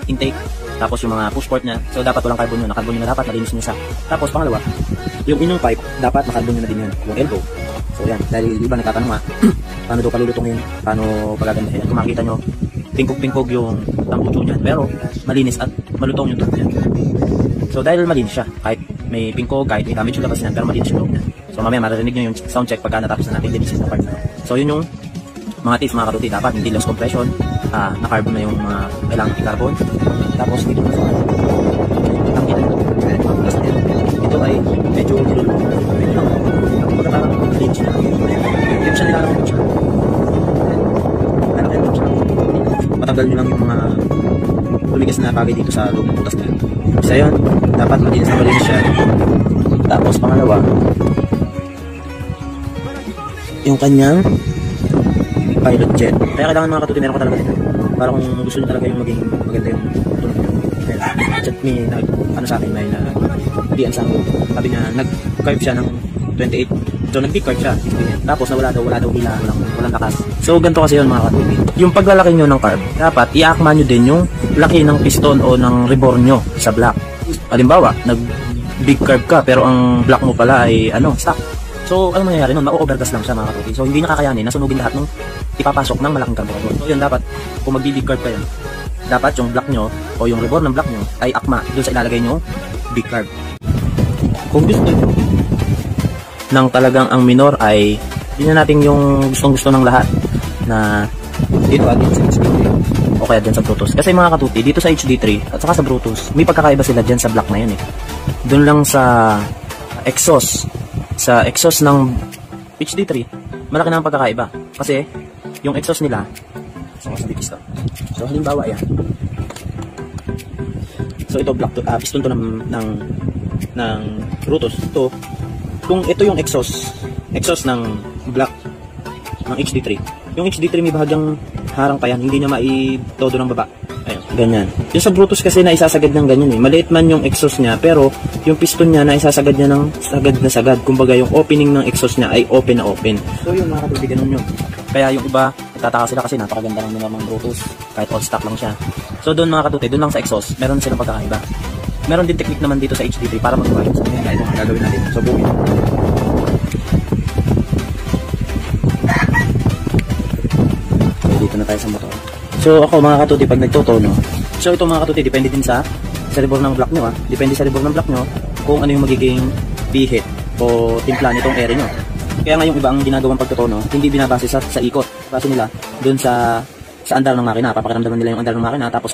intake, tapos yung mga push port niya. So dapat walang carbon yun. Na-carbon yun na dapat, malinis nyo siya. Tapos pangalawa, yung inyong pipe, dapat na-carbon yun na din yun. Yung elbow. So yan, dahil iba nagtatanong paano daw palulutong yun, paano pagagandahin. Kung makikita nyo, pingkog-pingkog yung tambucho niyan. Pero malinis at malutong yung tubo niyan. So dahil malinis siya, kahit may pingkog, kahit may damage yung labas niyan, pero malinis yung loob niya. So mamaya maririnig nyo yung sound check pagka natapos na natin linisin na part na. So yun yung mga tips mga katuti, dapat hindi loss compression, na-carbon na yung mga kailangan i-carbon. Tapos dito na sa ito ay medyo nilulong. Medyo lang. Kapag parang clean siya. Yung siya nilalakot siya. Matanggal nyo lang yung mga lumigas na bagay dito sa loob ng butas na. Isa yun, dapat malinis na malinis siya. Tapos pangalawa, yung kanyang pilot jet. Kaya kailangan mga katuti, meron ko talaga dito. Para kung gusto nyo talaga yung maging maganda yung tunog nyo. Chat me, ano sa akin, may diyan sa ako. Sabi niya, nag-carve siya ng 28. So nag-big carve siya. Tapos wala daw hila, walang lakas. So ganito kasi yun mga katuti. Yung paglalaki nyo ng carve, dapat i-akma nyo din yung laki ng piston o ng rebore nyo sa block. Halimbawa, nag-big carve ka pero ang block mo pala ay stock. So ano mangyayari nun? Ma-overgas lang siya mga katuti. So hindi nakakayanin, nasunugin lahat ng ipapasok ng malaking carburetor. So yun dapat, kung mag-big carve kayo, dapat yung block nyo o yung rebore ng block nyo ay akma doon sa ilalagay nyo big carve. Kung gusto nyo nang talagang ang minor ay yun na natin yung gustong-gusto ng lahat na dito at dito sa HD3 o kaya dyan sa Brutus. Kasi mga katuti, dito sa HD3 at saka sa Brutus, may pagkakaiba sila dyan sa block na yun eh. Doon lang sa exhaust ng HD3, malaki na ang pagkakaiba. Kasi yung exhaust nila, so halimbawa yan. So ito block to, piston to ng Brutus. Ito, kung ito yung exhaust ng block ng HD3. Yung HD3 may bahagyang harang pa yan, hindi niya maitodo ng baba. Ayun, ganyan. Yung sa Brutus kasi na isasagad ng ganyan eh. Maliit man yung exhaust niya, pero yung piston niya na isasagad niya ng sagad na sagad. Kumbaga yung opening ng exhaust niya ay open na open. So yun mga katubi, ganun yun. Kaya yung iba, nagtataka sila kasi napakaganda ng mga Brutus, kahit all stock lang siya. So doon mga katuti, doon lang sa exhaust, meron silang pagkakaiba. Meron din technique naman dito sa HD3 para magawa yun. So kaya ito ang gagawin natin. So bukin. So dito na tayo sa motor. So ako mga katuti, pag nagtotono, so ito mga katuti, depende din sa rebore ng block nyo. Depende sa rebore ng block nyo kung ano yung magiging pihit o timpla nitong ere nyo. Kaya nga yung iba ang ginagawang pagtotono, hindi binabase sa ikot. Base nila dun sa andar ng makina. Papakiramdaman nila yung andar ng makina, tapos